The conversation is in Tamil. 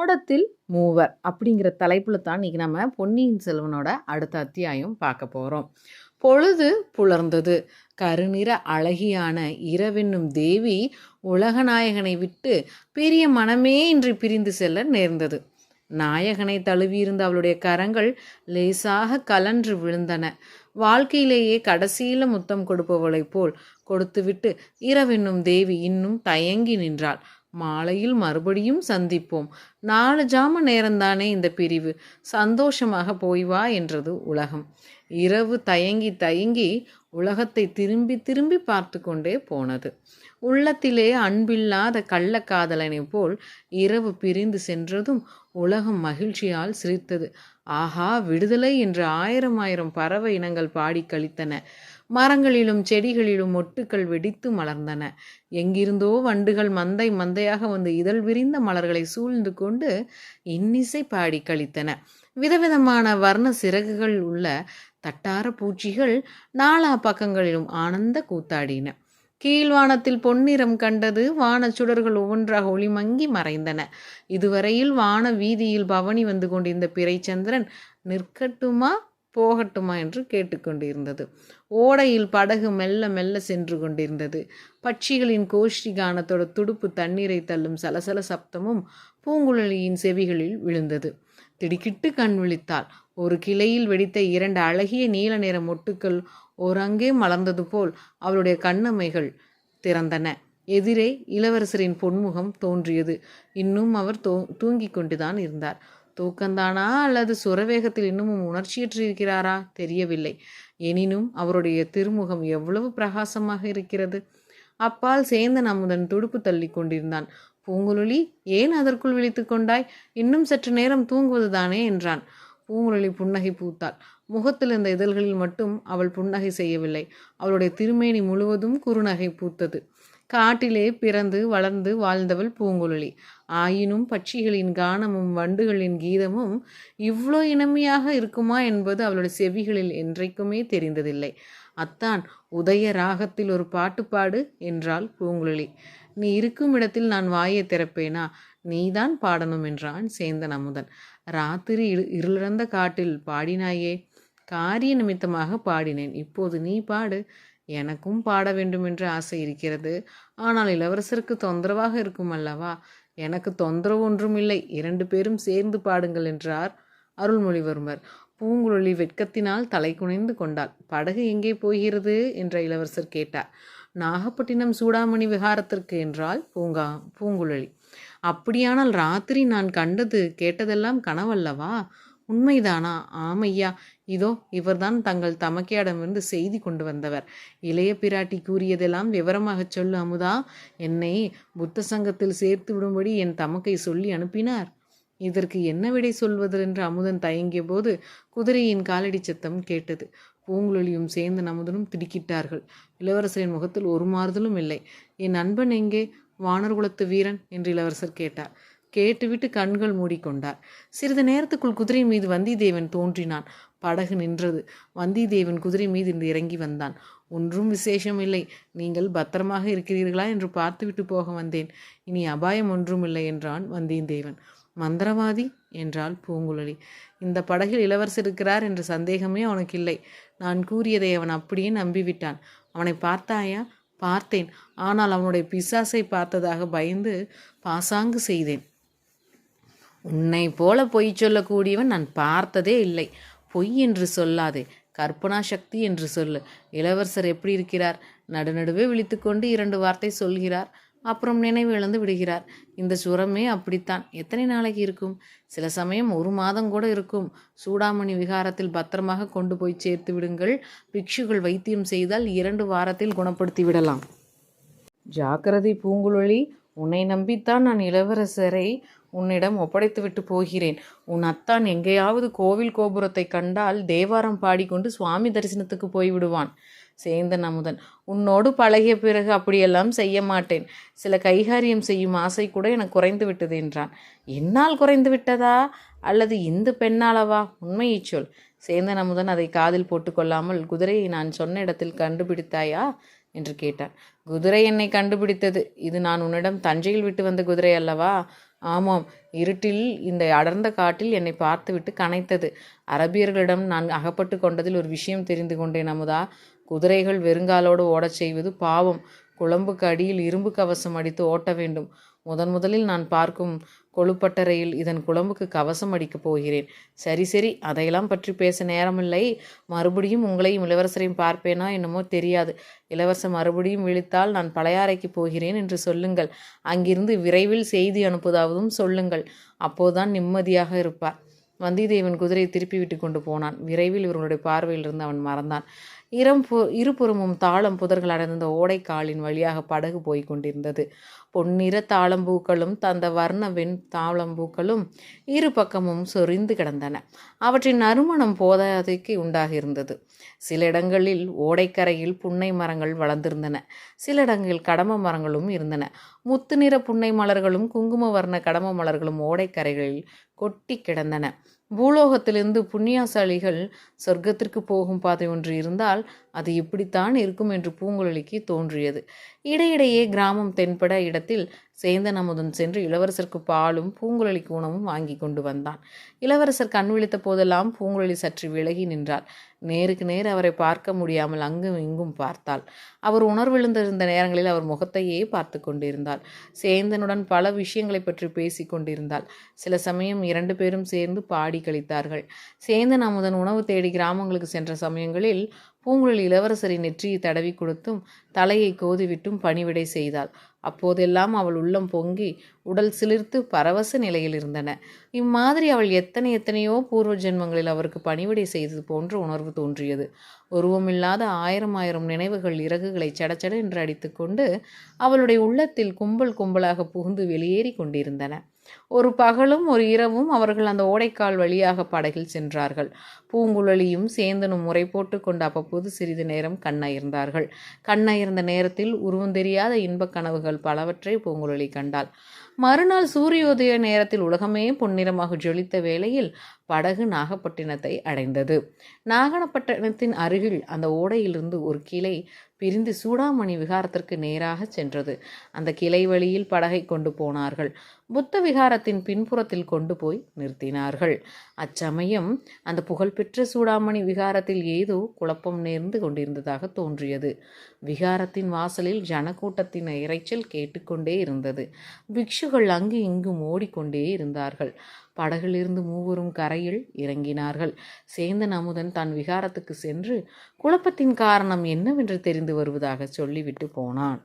ஓடத்தில் மூவர் அப்படிங்கிற தலைப்புல தான் இன்னைக்கு நம்ம பொன்னியின் செல்வனோட அடுத்த அத்தியாயம் பார்க்க போறோம். பொழுது புலர்ந்தது. கருநிற அழகியான இரவென்னும் தேவி உலகநாயகனை விட்டு பிரிய மனமே இன்றி பிரிந்து செல்ல நேர்ந்தது. நாயகனை தழுவியிருந்த அவளுடைய கரங்கள் லேசாக கலன்று விழுந்தன. வாழ்க்கையிலேயே கடைசியில முத்தம் கொடுப்பவளைப் போல் கொடுத்துவிட்டு இரவென்னும் தேவி இன்னும் தயங்கி நின்றாள். மாலையில் மறுபடியும் சந்திப்போம். 4 ஜாம நேரம்தானே இந்த பிரிவு, சந்தோஷமாக போய் வா என்றது உலகம். இரவு தயங்கி தயங்கி உலகத்தை திரும்பி திரும்பி பார்த்து கொண்டே போனது. உள்ளத்திலே அன்பில்லாத கள்ளக்காதலனை போல் இரவு பிரிந்து சென்றதும் உலகம் மகிழ்ச்சியால் சிரித்தது. ஆஹா, விடுதலை என்று 1000 பறவை இனங்கள் பாடி கழித்தன. மரங்களிலும் செடிகளிலும் மொட்டுக்கள் வெடித்து மலர்ந்தன. எங்கிருந்தோ வண்டுகள் மந்தை மந்தையாக வந்து இதழ் விரிந்த மலர்களை சூழ்ந்து கொண்டு இன்னிசை பாடி கழித்தன. விதவிதமான வர்ண சிறகுகள் உள்ள தட்டார பூச்சிகள் நாலா பக்கங்களிலும் ஆனந்த கூத்தாடின. கீழ்வானத்தில் பொன்னிறம் கண்டது. வானச் சுடர்கள் ஒவ்வொன்றாக ஒளிமங்கி மறைந்தன. இதுவரையில் வான வீதியில் பவனி வந்து கொண்டிருந்த பிறைச்சந்திரன் நிற்கட்டுமா போகட்டுமா என்று கேட்டுக்கொண்டிருந்தது. ஓடையில் படகு மெல்ல மெல்ல சென்று கொண்டிருந்தது. பட்சிகளின் கோஷ்டி கானத்தோட துடுப்பு தண்ணீரை தள்ளும் சலசல சப்தமும் பூங்குழலியின் செவிகளில் விழுந்தது. திடுக்கிட்டு கண் விழித்தாள். ஒரு கிளையில் வெடித்த 2 அழகிய நீல நிற மொட்டுக்கள் ஓரங்கே மலர்ந்தது போல் அவளுடைய கண்ணமைகள் திறந்தன. எதிரே இளவரசரின் பொன்முகம் தோன்றியது. இன்னும் அவர் தூங்கிக் கொண்டுதான் இருந்தார். தூக்கந்தானா அல்லது சுரவேகத்தில் இன்னமும் உணர்ச்சியற்று இருக்கிறாரா தெரியவில்லை. எனினும் அவருடைய திருமுகம் எவ்வளவு பிரகாசமாக இருக்கிறது. அப்பால் சேந்தன் அமுதன் துடுப்பு தள்ளி கொண்டிருந்தான். பூங்குழலி, ஏன் அதற்குள் விழித்து கொண்டாய்? இன்னும் சற்று நேரம் தூங்குவதுதானே என்றான். பூங்குழலி புன்னகை பூத்தாள். முகத்தில் இருந்த இதழ்களில் மட்டும் அவள் புன்னகை செய்யவில்லை. அவளுடைய திருமேனி முழுவதும் குறுநகை பூத்தது. காட்டிலே பிறந்து வளர்ந்து வாழ்ந்தவள் பூங்குழலி. ஆயினும் பட்சிகளின் கானமும் வண்டுகளின் கீதமும் இவ்வளோ இனிமையாக இருக்குமா என்பது அவளுடைய செவிகளில் என்றைக்குமே தெரிந்ததில்லை. அத்தான், உதய ராகத்தில் ஒரு பாட்டு பாடு என்றாள் பூங்குழலி. நீ இருக்கும் இடத்தில் நான் வாயை திறப்பேனா? நீதான் பாடணும் என்றான் சேந்தன் அமுதன். ராத்திரி இருளிறந்த காட்டில் பாடினாயே. காரிய நிமித்தமாக பாடினேன். இப்போது நீ பாடு. எனக்கும் பாட வேண்டுமென்ற ஆசை இருக்கிறது. ஆனால் இளவரசருக்கு தொந்தரவாக இருக்கும் அல்லவா? எனக்கு தொந்தரவு ஒன்றும் இல்லை. 2 பேரும் சேர்ந்து பாடுங்கள் என்றார் அருள்மொழிவர்மர். பூங்குழலி வெட்கத்தினால் தலை குனிந்து கொண்டாள். படகு எங்கே போகிறது என்ற இளவரசர் கேட்டார். நாகப்பட்டினம் சூடாமணி விகாரத்திற்கு என்றாள் பூங்குழலி. அப்படியானால் ராத்திரி நான் கண்டது கேட்டதெல்லாம் கனவல்லவா? உண்மைதானா? ஆமையா, இதோ இவர்தான் தங்கள் தமக்கையிடமிருந்து செய்தி கொண்டு வந்தவர். இளைய பிராட்டி கூறியதெல்லாம் விவரமாகச் சொல்லு அமுதா. என்னை புத்த சங்கத்தில் சேர்த்து விடும்படி என் தமக்கை சொல்லி அனுப்பினார். இதற்கு என்ன விடை சொல்வது என்று அமுதன் தயங்கிய போது குதிரையின் காலடி சத்தம் கேட்டது. பூங்குழலியும் சேந்தன் அமுதனும் திடுக்கிட்டார்கள். இளவரசரின் முகத்தில் ஒரு மாறுதலும் இல்லை. என் நண்பன் எங்கே? வானர்குலத்து வீரன் என்று இளவரசர் கேட்டார். கேட்டுவிட்டு கண்கள் மூடிக்கொண்டார். சிறிது நேரத்துக்குள் குதிரை மீது வந்தியத்தேவன் தோன்றினான். படகு நின்றது. வந்தியத்தேவன் குதிரை மீது இறங்கி வந்தான். ஒன்றும் விசேஷம் இல்லை. நீங்கள் பத்திரமாக இருக்கிறீர்களா என்று பார்த்துவிட்டு போக வந்தேன். இனி அபாயம் ஒன்றுமில்லை என்றான் வந்தியத்தேவன். மந்திரவாதி என்றாள் பூங்குழலி. இந்த படகில் இளவரசர் இருக்கிறார் என்ற சந்தேகமே அவனுக்கு இல்லை. நான் கூறியதை அவன் அப்படியே நம்பிவிட்டான். அவனை பார்த்தாயா? பார்த்தேன். ஆனால் அவனுடைய பிசாசை பார்த்ததாக பயந்து பாசாங்கு செய்தேன். உன்னை போல பொய் சொல்லக்கூடியவன் நான் பார்த்ததே இல்லை. பொய் என்று சொல்லாதே, கற்பனா சக்தி என்று சொல்லு. இளவரசர் எப்படி இருக்கிறார்? நடுநடுவே விழித்து கொண்டு 2 வார்த்தை சொல்கிறார். அப்புறம் நினைவு இழந்து விடுகிறார். இந்த சுரமே அப்படித்தான். எத்தனை நாளைக்கு இருக்கும்? சில சமயம் 1 மாதம் கூட இருக்கும். சூடாமணி விகாரத்தில் பத்திரமாக கொண்டு போய் சேர்த்து விடுங்கள். பிக்ஷுகள் வைத்தியம் செய்தால் 2 வாரத்தில் குணப்படுத்தி விடலாம். ஜாக்கிரதை பூங்குழலி. உன்னை நம்பித்தான் நான் இளவரசரை உன்னிடம் ஒப்படைத்துவிட்டு போகிறேன். உன் அத்தான் எங்கேயாவது கோவில் கோபுரத்தை கண்டால் தேவாரம் பாடிக்கொண்டு சுவாமி தரிசனத்துக்கு போய்விடுவான். சேந்தன் அமுதன், உன்னோடு பழகிய பிறகு அப்படியெல்லாம் செய்ய மாட்டேன். சில கைகாரியம் செய்யும் ஆசை கூட எனக்கு குறைந்து விட்டது என்றான். என்னால் குறைந்து விட்டதா அல்லது இந்த பெண்ணாளவா? உண்மையை சொல். சேந்தன் அமுதன் அதை காதில் போட்டுக்கொள்ளாமல், குதிரையை நான் சொன்ன இடத்தில் கண்டுபிடித்தாயா என்று கேட்டான். குதிரை என்னை கண்டுபிடித்தது. இது நான் உன்னிடம் தஞ்சையில் விட்டு வந்த குதிரை அல்லவா? ஆமாம், இருட்டில் இந்த அடர்ந்த காட்டில் என்னை பார்த்துவிட்டு கனைத்தது. அரபியர்களிடம் நான் அகப்பட்டு கொண்டதில் ஒரு விஷயம் தெரிந்து கொண்டேன் அமுதா. குதிரைகள் வெறுங்காலோடு ஓடச் செய்வது பாவம். குழம்புக்கு அடியில் இரும்பு கவசம் அடித்து ஓட்ட வேண்டும். முதலில் நான் பார்க்கும் கொழுப்பட்டறையில் இதன் குழம்புக்கு கவசம் அடிக்கப் போகிறேன். சரி சரி, அதையெல்லாம் பற்றி பேச நேரமில்லை. மறுபடியும் உங்களையும் இளவரசரையும் பார்ப்பேனா என்னமோ தெரியாது. இளவரசர் மறுபடியும் விழித்தால் நான் பழையாறைக்கு போகிறேன் என்று சொல்லுங்கள். அங்கிருந்து விரைவில் செய்தி அனுப்புவதாகவும் சொல்லுங்கள். அப்போதுதான் நிம்மதியாக இருப்பார். வந்தியத்தேவன் குதிரையை திருப்பி விட்டு கொண்டு போனான். விரைவில் இவர்களுடைய பார்வையிலிருந்து அவன் மறந்தான். இருபுறமும் தாளம் புதர்கள் அடைந்த ஓடைக்காலின் வழியாக படகு போய் கொண்டிருந்தது. பொன்னிற தாளம்பூக்களும் தந்த வர்ண வெண் தாளம்பூக்களும் இரு பக்கமும் சொரிந்து கிடந்தன. அவற்றின் நறுமணம் போதாதைக்கு உண்டாகியிருந்தது. சில இடங்களில் ஓடைக்கரையில் புன்னை மரங்கள் வளர்ந்திருந்தன. சில இடங்களில் கடம மரங்களும் இருந்தன. முத்து நிற புன்னை மலர்களும் குங்கும வர்ண கடம மலர்களும் ஓடைக்கரைகளில் கொட்டி கிடந்தன. பூலோகத்திலிருந்து புண்ணியசாலிகள் சொர்க்கத்திற்கு போகும் பாதை ஒன்று இருந்தால் அது இப்படித்தான் இருக்கும் என்று பூங்குழலிக்கு தோன்றியது. இடையிடையே கிராமம் தென்பட இடத்தில் சேந்தன் அமுதன் சென்று இளவரசருக்கு பாலும் பூங்குழலிக்கு உணவும் வாங்கி கொண்டு வந்தான். இளவரசர் கண் விழித்த போதெல்லாம் பூங்குழலி சற்று விலகி நின்றாள். நேருக்கு நேர் அவரை பார்க்க முடியாமல் அங்கும் இங்கும் பார்த்தாள். அவர் உணர்விழுந்திருந்த நேரங்களில் அவர் முகத்தையே பார்த்து கொண்டிருந்தாள். சேந்தனுடன் பல விஷயங்களை பற்றி பேசி கொண்டிருந்தாள். சில சமயம் 2 பேரும் சேர்ந்து பாடி கழித்தார்கள். சேந்தன் அமுதன் உணவு தேடி கிராமங்களுக்கு சென்ற சமயங்களில் பூங்குழலி இளவரசரை நெற்றியை தடவி கொடுத்தும் தலையை கோதிவிட்டும் பணிவிடை செய்தாள். அப்போதெல்லாம் அவள் உள்ளம் பொங்கி உடல் சிலிர்த்து பரவச நிலையில் இருந்தன. இம்மாதிரி அவள் எத்தனையோ பூர்வ ஜென்மங்களில் அவருக்கு பணிவிடை செய்தது போன்ற உணர்வு தோன்றியது. உருவமில்லாத ஆயிரம் நினைவுகள் இறகுகளை சடச்சட என்று அடித்துக்கொண்டு அவளுடைய உள்ளத்தில் கும்பல் கும்பலாக புகுந்து வெளியேறி கொண்டிருந்தன. ஒரு பகலும் ஒரு இரவும் அவர்கள் அந்த ஓடைக்கால் வழியாக படகில் சென்றார்கள். பூங்குழலியும் சேந்தனும் முறை போட்டு கொண்டு அவ்வப்போது சிறிது நேரம் கண்ணயர்ந்தார்கள். கண்ணயர்ந்த நேரத்தில் உருவம் தெரியாத இன்பக் கனவுகள் பலவற்றை பூங்குழலி கண்டாள். மறுநாள் சூரியோதய நேரத்தில் உலகமே பொன்னிறமாக ஜொலித்த வேளையில் படகு நாகப்பட்டினத்தை அடைந்தது. நாகப்பட்டினத்தின் அருகில் அந்த ஓடையிலிருந்து ஒரு கிளை பிரிந்து சூடாமணி விகாரத்திற்கு நேராக சென்றது. அந்த கிளை வழியில் படகை கொண்டு போனார்கள். புத்த விகாரத்தின் பின்புறத்தில் கொண்டு போய் நிறுத்தினார்கள். அச்சமயம் அந்த புகழ்பெற்ற சூடாமணி விகாரத்தில் ஏதோ குழப்பம் நேர்ந்து கொண்டிருந்ததாக தோன்றியது. விகாரத்தின் வாசலில் ஜனக்கூட்டத்தின் இரைச்சல் கேட்டுக்கொண்டே இருந்தது. பிக்ஷுகள் அங்கு இங்கும் ஓடிக்கொண்டே இருந்தார்கள். படகிலிருந்து மூவரும் கரையில் இறங்கினார்கள். சேந்தன் அமுதன் தன் விகாரத்துக்கு சென்று குழப்பத்தின் காரணம் என்னவென்று தெரிந்து வருவதாக சொல்லிவிட்டு போனான்.